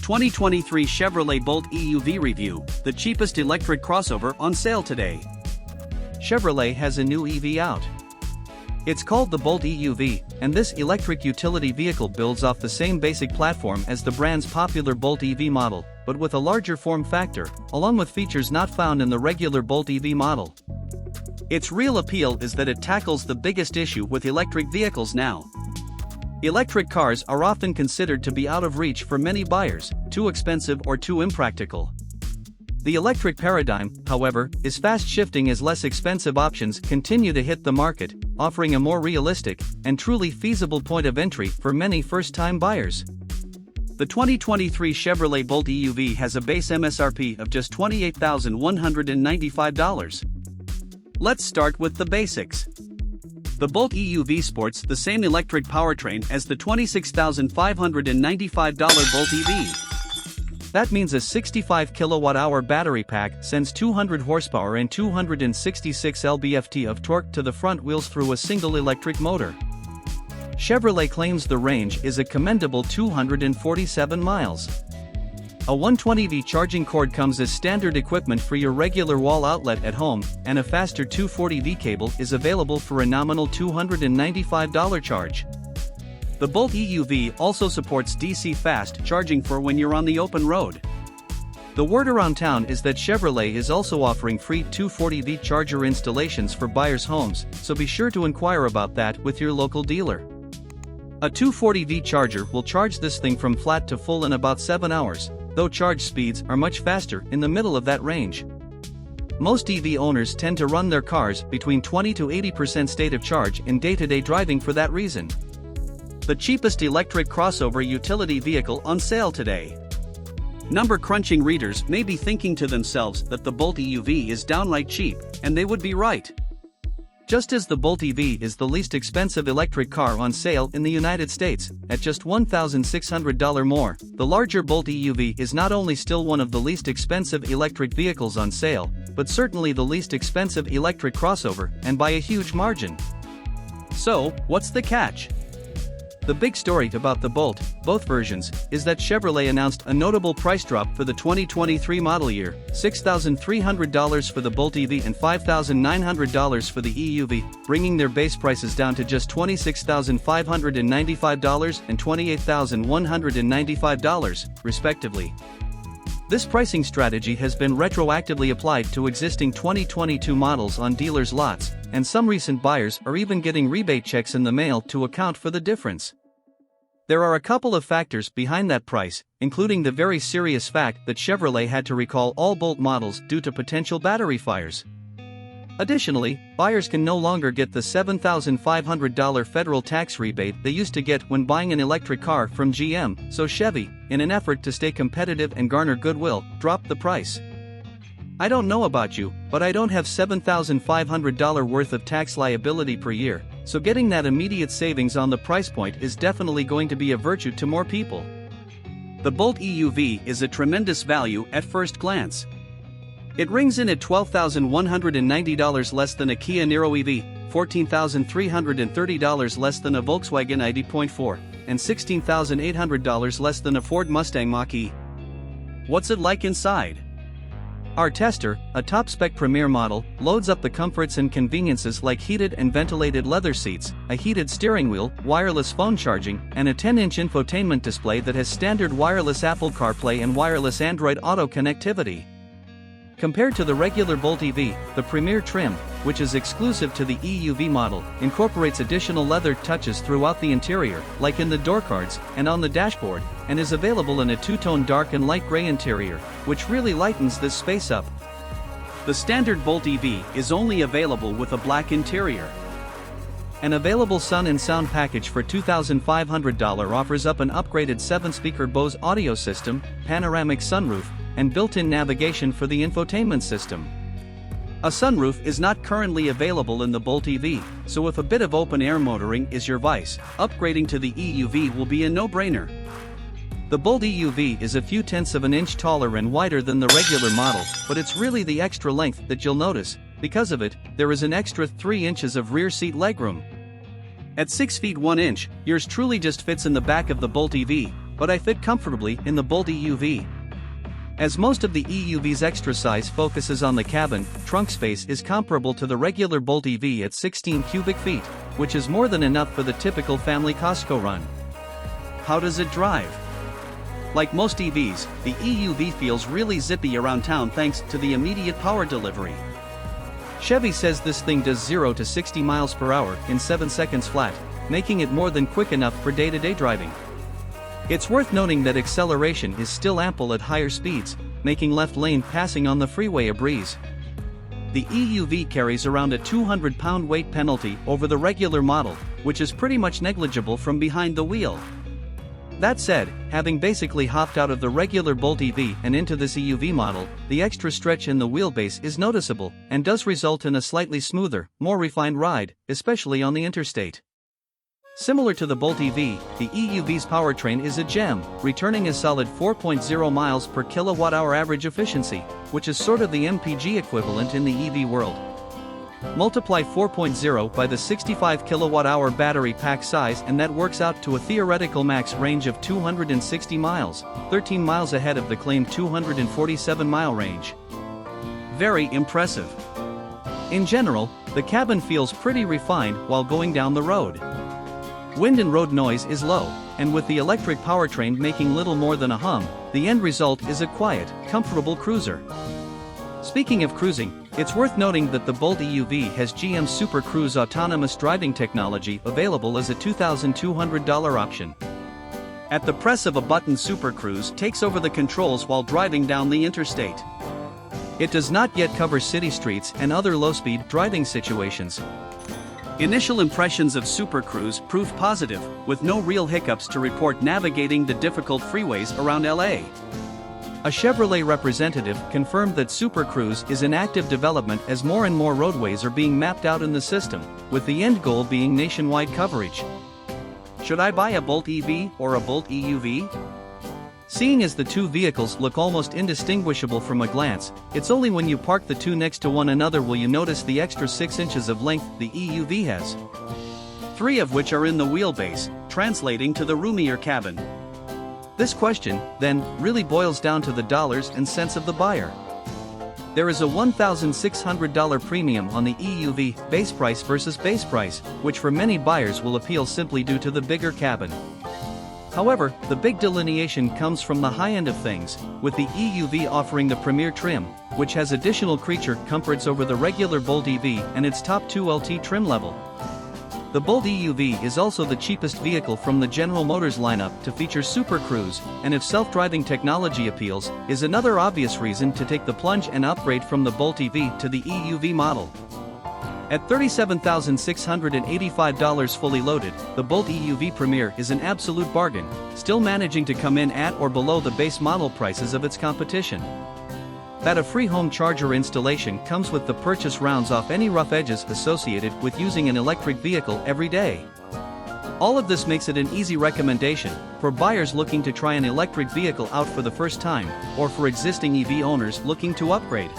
2023 Chevrolet Bolt EUV review, the cheapest electric crossover on sale today. Chevrolet has a new EV out. It's called the Bolt EUV, and this electric utility vehicle builds off the same basic platform as the brand's popular Bolt EV model, but with a larger form factor, along with features not found in the regular Bolt EV model. Its real appeal is that it tackles the biggest issue with electric vehicles now. Electric cars are often considered to be out of reach for many buyers, too expensive or too impractical. The electric paradigm, however, is fast shifting as less expensive options continue to hit the market, offering a more realistic and truly feasible point of entry for many first-time buyers. The 2023 Chevrolet Bolt EUV has a base MSRP of just $28,195. Let's start with the basics. The Bolt EUV sports the same electric powertrain as the $26,595 Bolt EV. That means a 65 kWh battery pack sends 200 horsepower and 266 lb-ft of torque to the front wheels through a single electric motor. Chevrolet claims the range is a commendable 247 miles. A 120V charging cord comes as standard equipment for your regular wall outlet at home, and a faster 240V cable is available for a nominal $295 charge. The Bolt EUV also supports DC fast charging for when you're on the open road. The word around town is that Chevrolet is also offering free 240V charger installations for buyers' homes, so be sure to inquire about that with your local dealer. A 240V charger will charge this thing from flat to full in about 7 hours, though charge speeds are much faster in the middle of that range. Most EV owners tend to run their cars between 20 to 80% state of charge in day-to-day driving for that reason. The cheapest electric crossover utility vehicle on sale today. Number-crunching readers may be thinking to themselves that the Bolt EUV is downright cheap, and they would be right. Just as the Bolt EV is the least expensive electric car on sale in the United States, at just $1,600 more, the larger Bolt EUV is not only still one of the least expensive electric vehicles on sale, but certainly the least expensive electric crossover, and by a huge margin. So, what's the catch? The big story about the Bolt, both versions, is that Chevrolet announced a notable price drop for the 2023 model year, $6,300 for the Bolt EV and $5,900 for the EUV, bringing their base prices down to just $26,595 and $28,195, respectively. This pricing strategy has been retroactively applied to existing 2022 models on dealers' lots, and some recent buyers are even getting rebate checks in the mail to account for the difference. There are a couple of factors behind that price, including the very serious fact that Chevrolet had to recall all Bolt models due to potential battery fires. Additionally, buyers can no longer get the $7,500 federal tax rebate they used to get when buying an electric car from GM, so Chevy, in an effort to stay competitive and garner goodwill, dropped the price. I don't know about you, but I don't have $7,500 worth of tax liability per year, so getting that immediate savings on the price point is definitely going to be a virtue to more people. The Bolt EUV is a tremendous value at first glance. It rings in at $12,190 less than a Kia Niro EV, $14,330 less than a Volkswagen ID.4, and $16,800 less than a Ford Mustang Mach-E. What's it like inside? Our tester, a top-spec Premier model, loads up the comforts and conveniences like heated and ventilated leather seats, a heated steering wheel, wireless phone charging, and a 10-inch infotainment display that has standard wireless Apple CarPlay and wireless Android Auto connectivity. Compared to the regular Bolt EV, the Premier trim, which is exclusive to the EUV model, incorporates additional leather touches throughout the interior, like in the door cards and on the dashboard, and is available in a two-tone dark and light gray interior, which really lightens this space up. The standard Bolt EV is only available with a black interior. An available Sun and Sound package for $2,500 offers up an upgraded 7-speaker Bose audio system, panoramic sunroof, and built-in navigation for the infotainment system. A sunroof is not currently available in the Bolt EV, so if a bit of open-air motoring is your vice, upgrading to the EUV will be a no-brainer. The Bolt EUV is a few tenths of an inch taller and wider than the regular model, but it's really the extra length that you'll notice. Because of it, there is an extra 3 inches of rear seat legroom. At 6 feet 1 inch, yours truly just fits in the back of the Bolt EV, but I fit comfortably in the Bolt EUV. As most of the EUV's extra size focuses on the cabin, trunk space is comparable to the regular Bolt EV at 16 cubic feet, which is more than enough for the typical family Costco run. How does it drive? Like most EVs, the EUV feels really zippy around town thanks to the immediate power delivery. Chevy says this thing does 0 to 60 miles per hour in 7 seconds flat, making it more than quick enough for day-to-day driving. It's worth noting that acceleration is still ample at higher speeds, making left lane passing on the freeway a breeze. The EUV carries around a 200-pound weight penalty over the regular model, which is pretty much negligible from behind the wheel. That said, having basically hopped out of the regular Bolt EV and into this EUV model, the extra stretch in the wheelbase is noticeable, and does result in a slightly smoother, more refined ride, especially on the interstate. Similar to the Bolt EV, the EUV's powertrain is a gem, returning a solid 4.0 miles per kilowatt-hour average efficiency, which is sort of the MPG equivalent in the EV world. Multiply 4.0 by the 65 kilowatt-hour battery pack size and that works out to a theoretical max range of 260 miles, 13 miles ahead of the claimed 247-mile range. Very impressive. In general, the cabin feels pretty refined while going down the road. Wind and road noise is low, and with the electric powertrain making little more than a hum, the end result is a quiet, comfortable cruiser. Speaking of cruising, it's worth noting that the Bolt EUV has GM's Super Cruise autonomous driving technology available as a $2,200 option. At the press of a button, Super Cruise takes over the controls while driving down the interstate. It does not yet cover city streets and other low-speed driving situations. Initial impressions of Super Cruise prove positive, with no real hiccups to report navigating the difficult freeways around LA. A Chevrolet representative confirmed that Super Cruise is in active development as more and more roadways are being mapped out in the system, with the end goal being nationwide coverage. Should I buy a Bolt EV or a Bolt EUV? Seeing as the two vehicles look almost indistinguishable from a glance, it's only when you park the two next to one another will you notice the extra 6 inches of length the EUV has. 3 of which are in the wheelbase, translating to the roomier cabin. This question, then, really boils down to the dollars and cents of the buyer. There is a $1,600 premium on the EUV base price versus base price, which for many buyers will appeal simply due to the bigger cabin. However, the big delineation comes from the high end of things, with the EUV offering the Premier trim, which has additional creature comforts over the regular Bolt EV and its top 2 LT trim level. The Bolt EUV is also the cheapest vehicle from the General Motors lineup to feature Super Cruise, and if self-driving technology appeals, is another obvious reason to take the plunge and upgrade from the Bolt EV to the EUV model. At $37,685 fully loaded, the Bolt EUV Premier is an absolute bargain, still managing to come in at or below the base model prices of its competition. That a free home charger installation comes with the purchase rounds off any rough edges associated with using an electric vehicle every day. All of this makes it an easy recommendation for buyers looking to try an electric vehicle out for the first time, or for existing EV owners looking to upgrade.